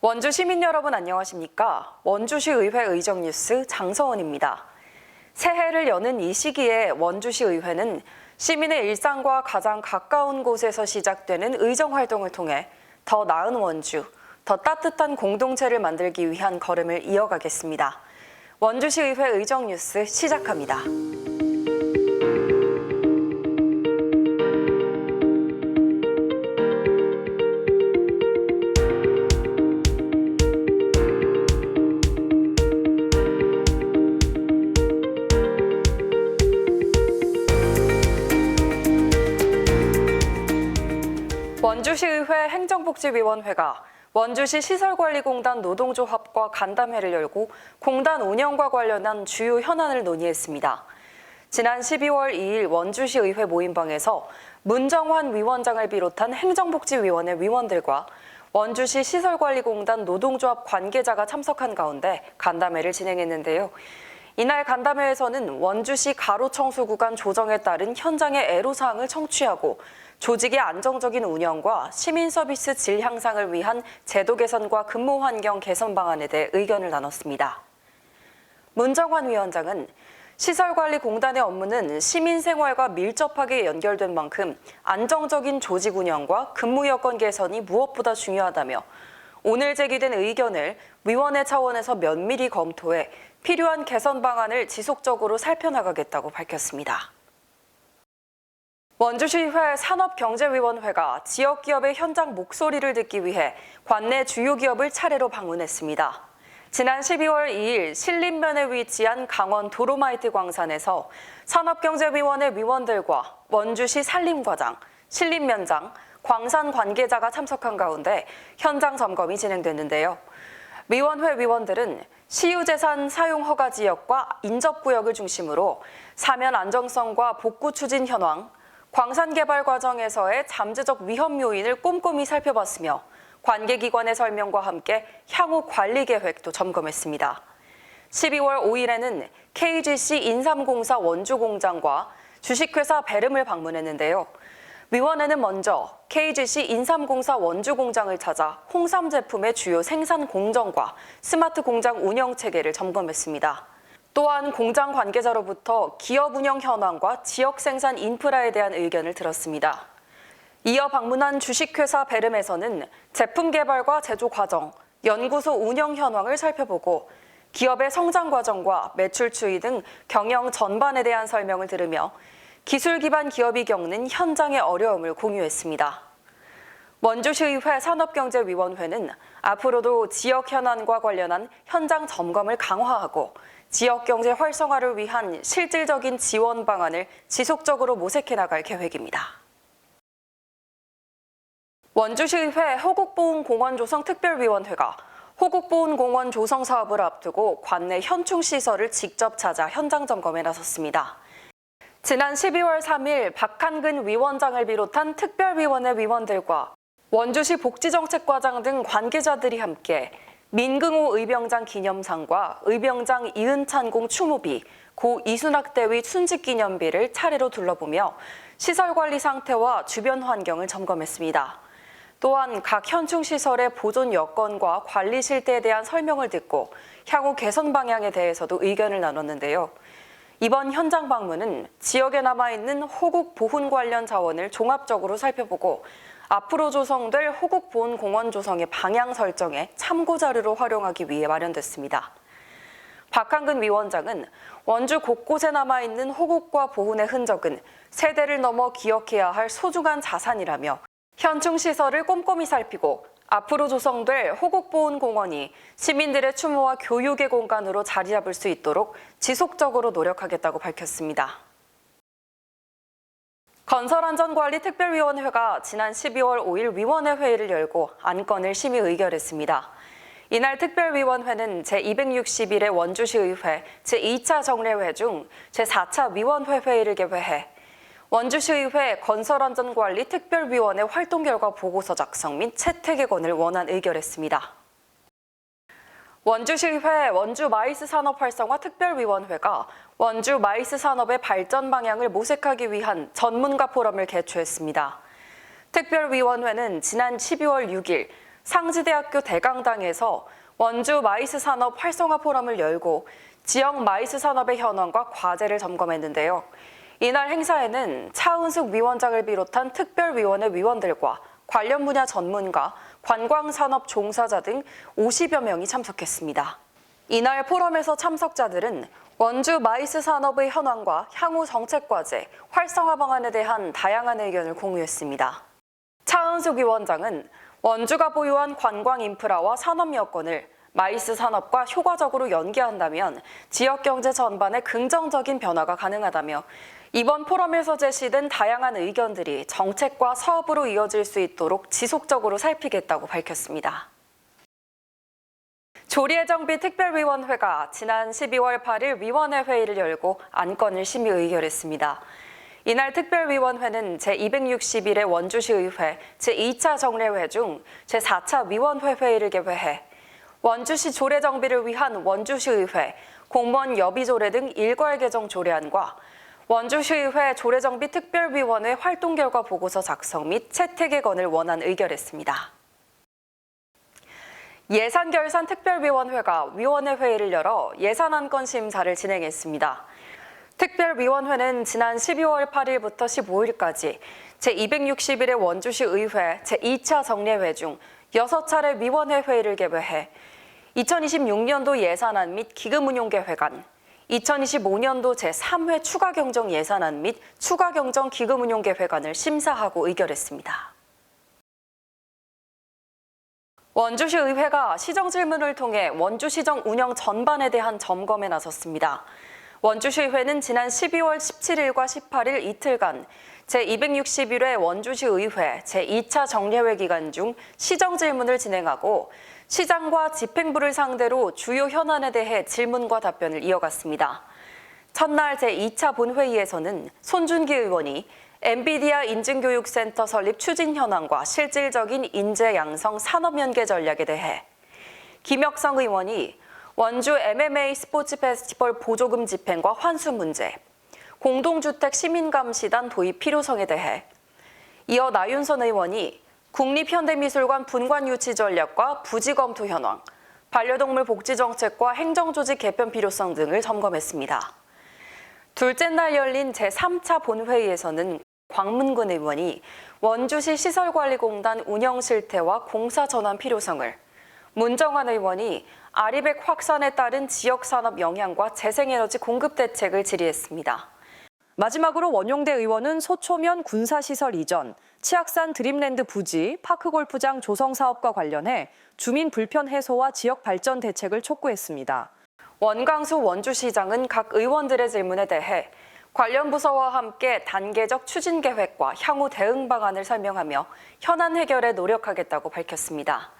원주 시민 여러분 안녕하십니까? 원주시 의회 의정 뉴스 장서원입니다. 새해를 여는 이 시기에 원주시 의회는 시민의 일상과 가장 가까운 곳에서 시작되는 의정 활동을 통해 더 나은 원주, 더 따뜻한 공동체를 만들기 위한 걸음을 이어가겠습니다. 원주시 의회 의정 뉴스 시작합니다. 원주시의회 행정복지위원회가 원주시 시설관리공단 노동조합과 간담회를 열고 공단 운영과 관련한 주요 현안을 논의했습니다. 지난 12월 2일 원주시의회 모임방에서 문정환 위원장을 비롯한 행정복지위원회 위원들과 원주시 시설관리공단 노동조합 관계자가 참석한 가운데 간담회를 진행했는데요. 이날 간담회에서는 원주시 가로청소 구간 조정에 따른 현장의 애로사항을 청취하고 조직의 안정적인 운영과 시민 서비스 질 향상을 위한 제도 개선과 근무 환경 개선 방안에 대해 의견을 나눴습니다. 문정환 위원장은 시설관리공단의 업무는 시민 생활과 밀접하게 연결된 만큼 안정적인 조직 운영과 근무 여건 개선이 무엇보다 중요하다며 오늘 제기된 의견을 위원회 차원에서 면밀히 검토해 필요한 개선 방안을 지속적으로 살펴나가겠다고 밝혔습니다. 원주시의회 산업경제위원회가 지역기업의 현장 목소리를 듣기 위해 관내 주요 기업을 차례로 방문했습니다. 지난 12월 2일 신림면에 위치한 강원 도로마이트 광산에서 산업경제위원회 위원들과 원주시 산림과장, 신림면장, 광산 관계자가 참석한 가운데 현장 점검이 진행됐는데요. 위원회 위원들은 시유재산 사용 허가 지역과 인접구역을 중심으로 사면 안정성과 복구 추진 현황, 광산 개발 과정에서의 잠재적 위험 요인을 꼼꼼히 살펴봤으며 관계기관의 설명과 함께 향후 관리 계획도 점검했습니다. 12월 5일에는 KGC 인삼공사 원주공장과 주식회사 베름을 방문했는데요. 위원회는 먼저 KGC 인삼공사 원주공장을 찾아 홍삼 제품의 주요 생산 공정과 스마트 공장 운영 체계를 점검했습니다. 또한 공장 관계자로부터 기업 운영 현황과 지역 생산 인프라에 대한 의견을 들었습니다. 이어 방문한 주식회사 베름에서는 제품 개발과 제조 과정, 연구소 운영 현황을 살펴보고 기업의 성장 과정과 매출 추이 등 경영 전반에 대한 설명을 들으며 기술 기반 기업이 겪는 현장의 어려움을 공유했습니다. 원주시의회 산업경제위원회는 앞으로도 지역 현안과 관련한 현장 점검을 강화하고 지역경제 활성화를 위한 실질적인 지원 방안을 지속적으로 모색해 나갈 계획입니다. 원주시의회 호국보훈공원조성특별위원회가 호국보훈공원 조성 사업을 앞두고 관내 현충시설을 직접 찾아 현장 점검에 나섰습니다. 지난 12월 3일 박한근 위원장을 비롯한 특별위원회 위원들과 원주시 복지정책과장 등 관계자들이 함께 민긍호 의병장 기념상과 의병장 이은찬공 추모비, 고 이순학대위 순직기념비를 차례로 둘러보며 시설관리 상태와 주변 환경을 점검했습니다. 또한 각 현충시설의 보존 여건과 관리 실태에 대한 설명을 듣고 향후 개선 방향에 대해서도 의견을 나눴는데요. 이번 현장 방문은 지역에 남아있는 호국 보훈 관련 자원을 종합적으로 살펴보고 앞으로 조성될 호국보훈공원 조성의 방향 설정에 참고 자료로 활용하기 위해 마련됐습니다. 박한근 위원장은 원주 곳곳에 남아있는 호국과 보훈의 흔적은 세대를 넘어 기억해야 할 소중한 자산이라며 현충시설을 꼼꼼히 살피고 앞으로 조성될 호국보훈공원이 시민들의 추모와 교육의 공간으로 자리 잡을 수 있도록 지속적으로 노력하겠다고 밝혔습니다. 건설안전관리특별위원회가 지난 12월 5일 위원회 회의를 열고 안건을 심의 의결했습니다. 이날 특별위원회는 제261회 원주시의회 제2차 정례회 중 제4차 위원회 회의를 개회해 원주시의회 건설안전관리특별위원회 활동 결과 보고서 작성 및 채택의 권을 원안 의결했습니다. 원주시의회 원주마이스 산업 활성화 특별위원회가 원주 마이스 산업의 발전 방향을 모색하기 위한 전문가 포럼을 개최했습니다. 특별위원회는 지난 12월 6일 상지대학교 대강당에서 원주 마이스 산업 활성화 포럼을 열고 지역 마이스 산업의 현황과 과제를 점검했는데요. 이날 행사에는 차은숙 위원장을 비롯한 특별위원회 위원들과 관련 분야 전문가, 관광산업 종사자 등 50여 명이 참석했습니다. 이날 포럼에서 참석자들은 원주 마이스 산업의 현황과 향후 정책 과제, 활성화 방안에 대한 다양한 의견을 공유했습니다. 차은숙 위원장은 원주가 보유한 관광 인프라와 산업 여건을 마이스 산업과 효과적으로 연계한다면 지역 경제 전반에 긍정적인 변화가 가능하다며 이번 포럼에서 제시된 다양한 의견들이 정책과 사업으로 이어질 수 있도록 지속적으로 살피겠다고 밝혔습니다. 조리해정비 특별위원회가 지난 12월 8일 위원회 회의를 열고 안건을 심의 의결했습니다. 이날 특별위원회는 제261회 원주시의회 제2차 정례회 중 제4차 위원회 회의를 개회해 원주시 조례 정비를 위한 원주시의회 공무원 여비 조례 등 일괄 개정 조례안과 원주시의회 조례 정비 특별위원회 활동 결과 보고서 작성 및 채택 개건을 원안 의결했습니다. 예산결산 특별위원회가 위원회 회의를 열어 예산안건 심사를 진행했습니다. 특별위원회는 지난 12월 8일부터 15일까지 제261회 원주시의회 제2차 정례회 중 6차례 위원회 회의를 개회해 2026년도 예산안 및 기금운용계획안, 2025년도 제3회 추가경정 예산안 및 추가경정 기금운용계획안을 심사하고 의결했습니다. 원주시의회가 시정질문을 통해 원주시정 운영 전반에 대한 점검에 나섰습니다. 원주시의회는 지난 12월 17일과 18일 이틀간 제261회 원주시의회 제2차 정례회 기간 중 시정질문을 진행하고 시장과 집행부를 상대로 주요 현안에 대해 질문과 답변을 이어갔습니다. 첫날 제2차 본회의에서는 손준기 의원이 엔비디아 인증교육센터 설립 추진 현황과 실질적인 인재 양성 산업 연계 전략에 대해, 김혁성 의원이 원주 MMA 스포츠 페스티벌 보조금 집행과 환수 문제, 공동주택 시민감시단 도입 필요성에 대해, 이어 나윤선 의원이 국립현대미술관 분관 유치 전략과 부지 검토 현황, 반려동물 복지 정책과 행정조직 개편 필요성 등을 점검했습니다. 둘째 날 열린 제3차 본회의에서는 광문근 의원이 원주시 시설관리공단 운영 실태와 공사 전환 필요성을, 문정환 의원이 아리백 확산에 따른 지역산업 영향과 재생에너지 공급 대책을 질의했습니다. 마지막으로 원용대 의원은 소초면 군사시설 이전, 치악산 드림랜드 부지, 파크골프장 조성 사업과 관련해 주민 불편 해소와 지역 발전 대책을 촉구했습니다. 원광수 원주시장은 각 의원들의 질문에 대해 관련 부서와 함께 단계적 추진 계획과 향후 대응 방안을 설명하며 현안 해결에 노력하겠다고 밝혔습니다.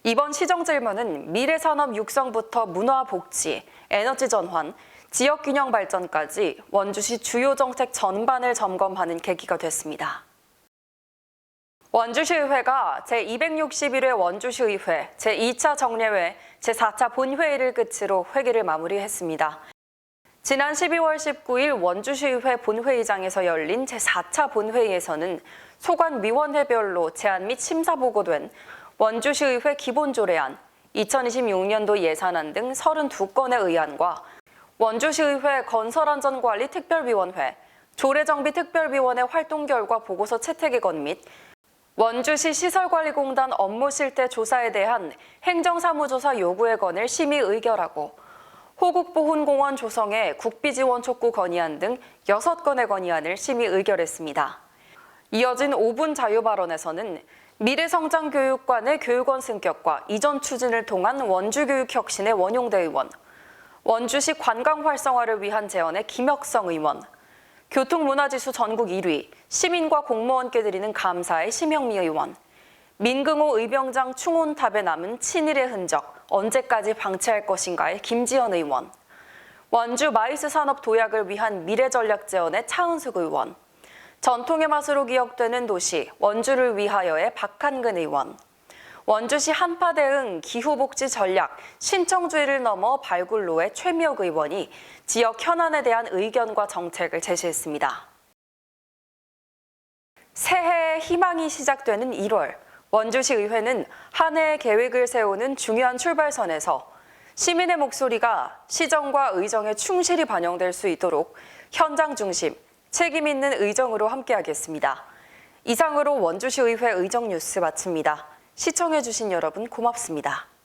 이번 시정질문은 미래산업 육성부터 문화복지, 에너지 전환, 지역균형 발전까지 원주시 주요 정책 전반을 점검하는 계기가 됐습니다. 원주시의회가 제261회 원주시의회 제2차 정례회 제4차 본회의를 끝으로 회기를 마무리했습니다. 지난 12월 19일 원주시의회 본회의장에서 열린 제4차 본회의에서는 소관위원회별로 제안 및 심사 보고된 원주시의회 기본조례안, 2026년도 예산안 등 32건의 의안과 원주시의회 건설안전관리 특별위원회, 조례정비특별위원회 활동 결과 보고서 채택의건 및 원주시 시설관리공단 업무 실태 조사에 대한 행정사무조사 요구의 건을 심의 의결하고 호국보훈공원 조성에 국비지원 촉구 건의안 등 6건의 건의안을 심의 의결했습니다. 이어진 5분 자유발언에서는 미래성장교육관의 교육원 승격과 이전 추진을 통한 원주교육혁신의 원용대 의원, 원주시 관광 활성화를 위한 제언의 김혁성 의원, 교통문화지수 전국 1위, 시민과 공무원께 드리는 감사의 심영미 의원, 민금호 의병장 충혼탑에 남은 친일의 흔적 언제까지 방치할 것인가의 김지연 의원, 원주 마이스 산업 도약을 위한 미래전략 제언의 차은숙 의원, 전통의 맛으로 기억되는 도시 원주를 위하여의 박한근 의원, 원주시 한파 대응 기후복지 전략 신청주의를 넘어 발굴로의 최미혁 의원이 지역 현안에 대한 의견과 정책을 제시했습니다. 새해의 희망이 시작되는 1월, 원주시 의회는 한 해의 계획을 세우는 중요한 출발선에서 시민의 목소리가 시정과 의정에 충실히 반영될 수 있도록 현장 중심, 책임 있는 의정으로 함께하겠습니다. 이상으로 원주시 의회 의정 뉴스 마칩니다. 시청해주신 여러분 고맙습니다.